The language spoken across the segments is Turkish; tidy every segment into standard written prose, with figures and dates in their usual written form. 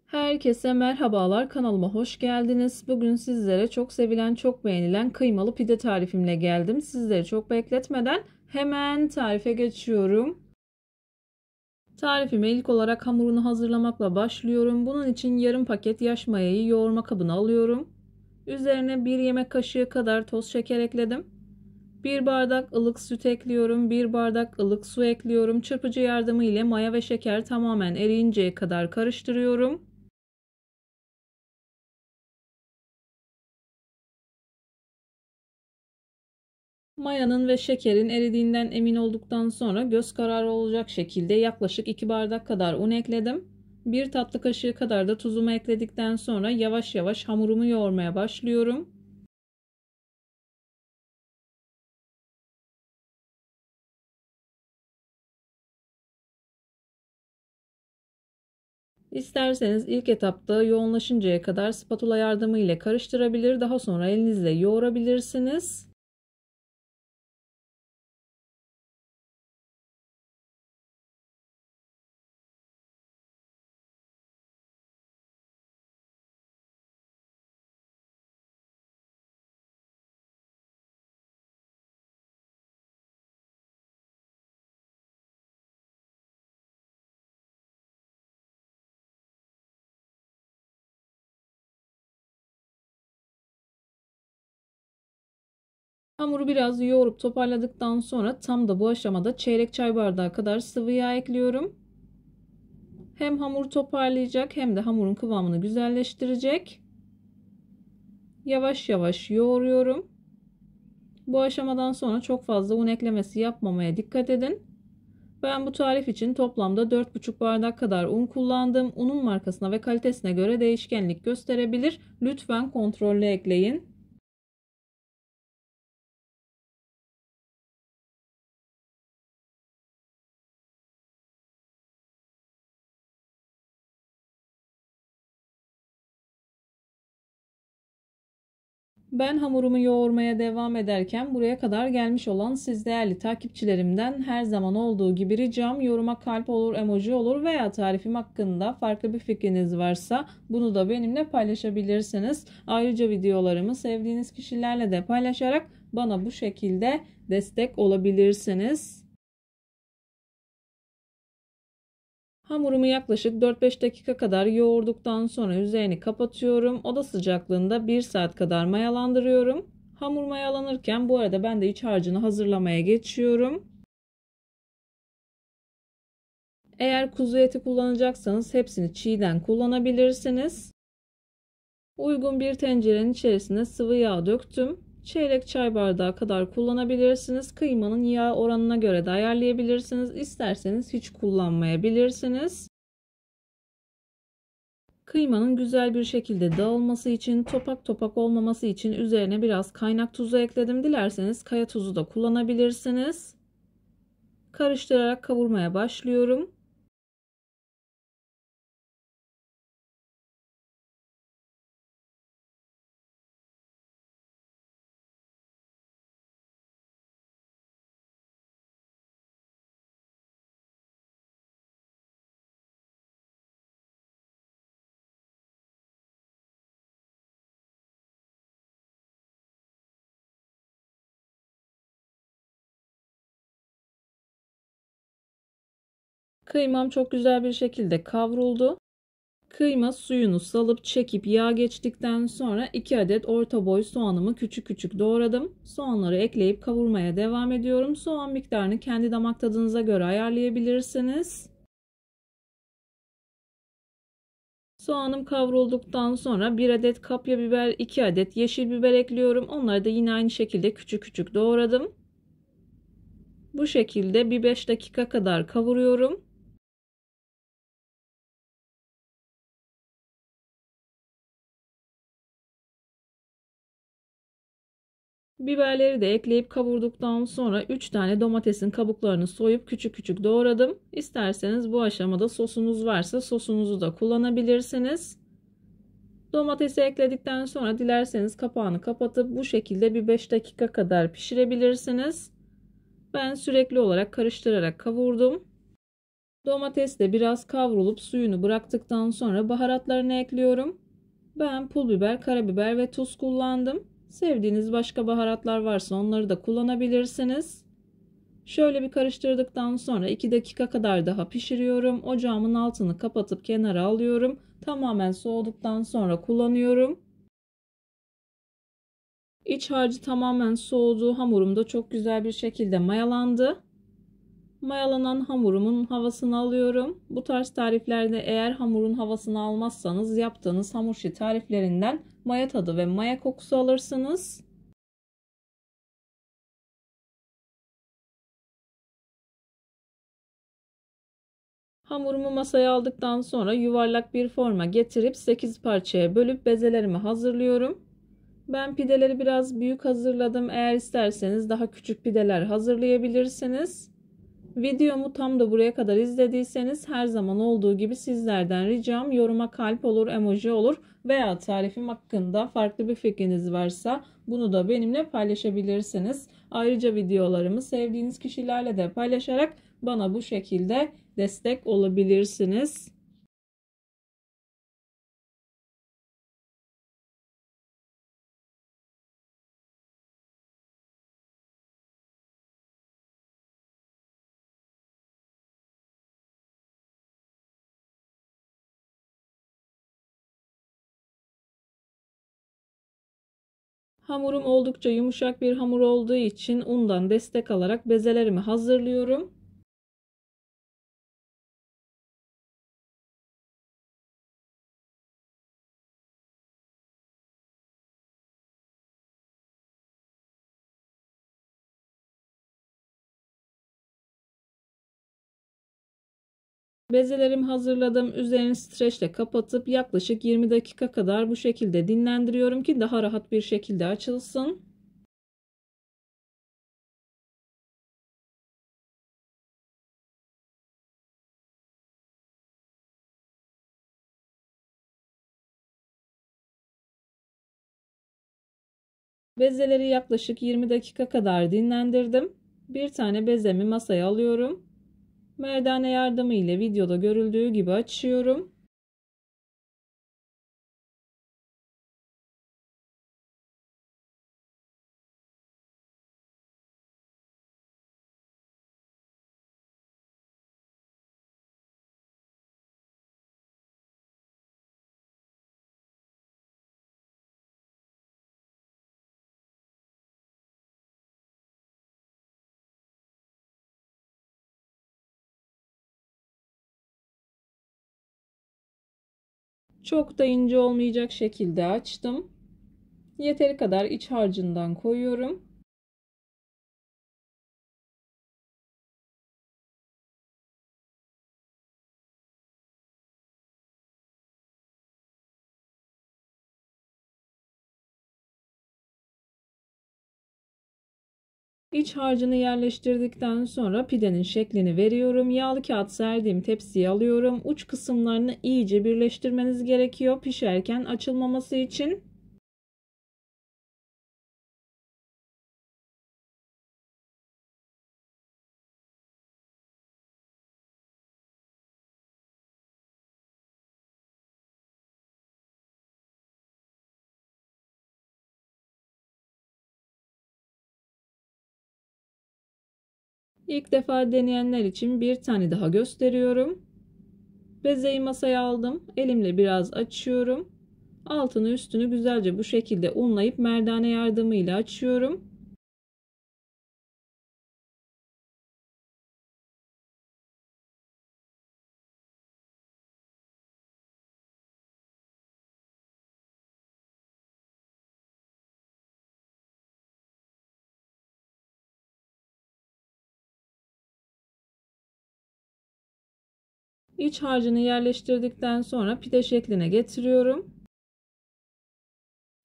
Herkese merhabalar, kanalıma hoş geldiniz. Bugün sizlere çok sevilen, çok beğenilen kıymalı pide tarifimle geldim. Sizleri çok bekletmeden hemen tarife geçiyorum. Tarifime ilk olarak hamurunu hazırlamakla başlıyorum. Bunun için yarım paket yaş mayayı yoğurma kabına alıyorum. Üzerine 1 yemek kaşığı kadar toz şeker ekledim. 1 bardak ılık süt ekliyorum. 1 bardak ılık su ekliyorum. Çırpıcı yardımı ile maya ve şeker tamamen eriyinceye kadar karıştırıyorum. Mayanın ve şekerin eridiğinden emin olduktan sonra göz kararı olacak şekilde yaklaşık 2 bardak kadar un ekledim. 1 tatlı kaşığı kadar da tuzumu ekledikten sonra yavaş yavaş hamurumu yoğurmaya başlıyorum. İsterseniz ilk etapta yoğunlaşıncaya kadar spatula yardımı ile karıştırabilir, daha sonra elinizle yoğurabilirsiniz. Hamuru biraz yoğurup toparladıktan sonra tam da bu aşamada çeyrek çay bardağı kadar sıvı yağ ekliyorum. Hem hamuru toparlayacak hem de hamurun kıvamını güzelleştirecek. Yavaş yavaş yoğuruyorum. Bu aşamadan sonra çok fazla un eklemesi yapmamaya dikkat edin. Ben bu tarif için toplamda 4,5 bardak kadar un kullandım. Unun markasına ve kalitesine göre değişkenlik gösterebilir. Lütfen kontrollü ekleyin. Ben hamurumu yoğurmaya devam ederken buraya kadar gelmiş olan siz değerli takipçilerimden her zaman olduğu gibi ricam, yoruma kalp olur, emoji olur veya tarifim hakkında farklı bir fikriniz varsa bunu da benimle paylaşabilirsiniz. Ayrıca videolarımı sevdiğiniz kişilerle de paylaşarak bana bu şekilde destek olabilirsiniz. Hamurumu yaklaşık 4-5 dakika kadar yoğurduktan sonra üzerini kapatıyorum. Oda sıcaklığında 1 saat kadar mayalandırıyorum. Hamur mayalanırken bu arada ben de iç harcını hazırlamaya geçiyorum. Eğer kuzu eti kullanacaksanız hepsini çiğden kullanabilirsiniz. Uygun bir tencerenin içerisine sıvı yağ döktüm. Çeyrek çay bardağı kadar kullanabilirsiniz. Kıymanın yağ oranına göre de ayarlayabilirsiniz. İsterseniz hiç kullanmayabilirsiniz. Kıymanın güzel bir şekilde dağılması için, topak topak olmaması için üzerine biraz kaynak tuzu ekledim. Dilerseniz kaya tuzu da kullanabilirsiniz. Karıştırarak kavurmaya başlıyorum. Kıymam çok güzel bir şekilde kavruldu. Kıyma suyunu salıp çekip yağ geçtikten sonra 2 adet orta boy soğanımı küçük küçük doğradım. Soğanları ekleyip kavurmaya devam ediyorum. Soğan miktarını kendi damak tadınıza göre ayarlayabilirsiniz. Soğanım kavrulduktan sonra 1 adet kapya biber, 2 adet yeşil biber ekliyorum. Onları da yine aynı şekilde küçük küçük doğradım. Bu şekilde bir 5 dakika kadar kavuruyorum. Biberleri de ekleyip kavurduktan sonra 3 tane domatesin kabuklarını soyup küçük küçük doğradım. İsterseniz bu aşamada sosunuz varsa sosunuzu da kullanabilirsiniz. Domatesi ekledikten sonra dilerseniz kapağını kapatıp bu şekilde bir 5 dakika kadar pişirebilirsiniz. Ben sürekli olarak karıştırarak kavurdum. Domates de biraz kavrulup suyunu bıraktıktan sonra baharatlarını ekliyorum. Ben pul biber, karabiber ve tuz kullandım. Sevdiğiniz başka baharatlar varsa onları da kullanabilirsiniz. Şöyle bir karıştırdıktan sonra 2 dakika kadar daha pişiriyorum. Ocağımın altını kapatıp kenara alıyorum. Tamamen soğuduktan sonra kullanıyorum. İç harcı tamamen soğudu. Hamurum da çok güzel bir şekilde mayalandı. Mayalanan hamurumun havasını alıyorum. Bu tarz tariflerde eğer hamurun havasını almazsanız yaptığınız hamur işi tariflerinden maya tadı ve maya kokusu alırsınız. Hamurumu masaya aldıktan sonra yuvarlak bir forma getirip 8 parçaya bölüp bezelerimi hazırlıyorum. Ben pideleri biraz büyük hazırladım. Eğer isterseniz daha küçük pideler hazırlayabilirsiniz. Videomu tam da buraya kadar izlediyseniz her zaman olduğu gibi sizlerden ricam yoruma kalp olur, emoji olur veya tarifim hakkında farklı bir fikriniz varsa bunu da benimle paylaşabilirsiniz. Ayrıca videolarımı sevdiğiniz kişilerle de paylaşarak bana bu şekilde destek olabilirsiniz. Hamurum oldukça yumuşak bir hamur olduğu için undan destek alarak bezelerimi hazırlıyorum. Bezelerimi hazırladım. Üzerini streçle kapatıp yaklaşık 20 dakika kadar bu şekilde dinlendiriyorum ki daha rahat bir şekilde açılsın. Bezeleri yaklaşık 20 dakika kadar dinlendirdim. Bir tane bezemi masaya alıyorum. Merdane yardımı ile videoda görüldüğü gibi açıyorum. Çok da ince olmayacak şekilde açtım. Yeteri kadar iç harcından koyuyorum. İç harcını yerleştirdikten sonra pidenin şeklini veriyorum. Yağlı kağıt serdiğim tepsiye alıyorum. Uç kısımlarını iyice birleştirmeniz gerekiyor pişerken açılmaması için. İlk defa deneyenler için bir tane daha gösteriyorum. Bezeyi masaya aldım. Elimle biraz açıyorum. Altını üstünü güzelce bu şekilde unlayıp merdane yardımıyla açıyorum. İç harcını yerleştirdikten sonra pide şekline getiriyorum.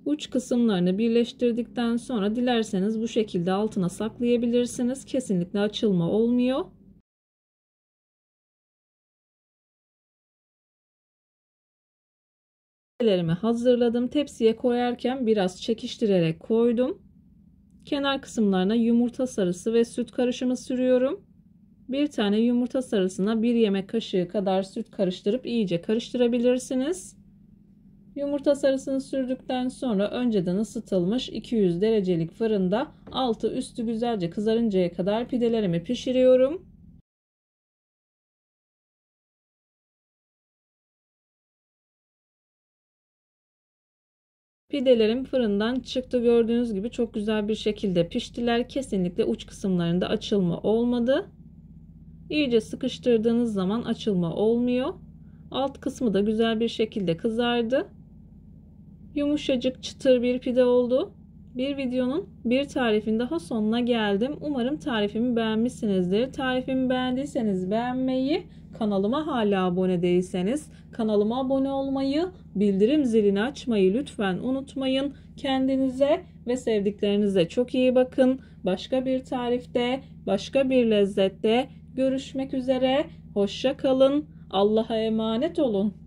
Uç kısımlarını birleştirdikten sonra dilerseniz bu şekilde altına saklayabilirsiniz. Kesinlikle açılma olmuyor. Pidelerimi hazırladım. Tepsiye koyarken biraz çekiştirerek koydum. Kenar kısımlarına yumurta sarısı ve süt karışımı sürüyorum. Bir tane yumurta sarısına 1 yemek kaşığı kadar süt karıştırıp iyice karıştırabilirsiniz. Yumurta sarısını sürdükten sonra önceden ısıtılmış 200 derecelik fırında altı üstü güzelce kızarıncaya kadar pidelerimi pişiriyorum. Pidelerim fırından çıktı. Gördüğünüz gibi çok güzel bir şekilde piştiler. Kesinlikle uç kısımlarında açılma olmadı. İyice sıkıştırdığınız zaman açılma olmuyor. Alt kısmı da güzel bir şekilde kızardı. Yumuşacık çıtır bir pide oldu. Bir videonun bir tarifin daha sonuna geldim. Umarım tarifimi beğenmişsinizdir. Tarifimi beğendiyseniz beğenmeyi, kanalıma hala abone değilseniz kanalıma abone olmayı, bildirim zilini açmayı lütfen unutmayın. Kendinize ve sevdiklerinize çok iyi bakın. Başka bir tarifte, başka bir lezzette görüşmek üzere. Hoşça kalın. Allah'a emanet olun.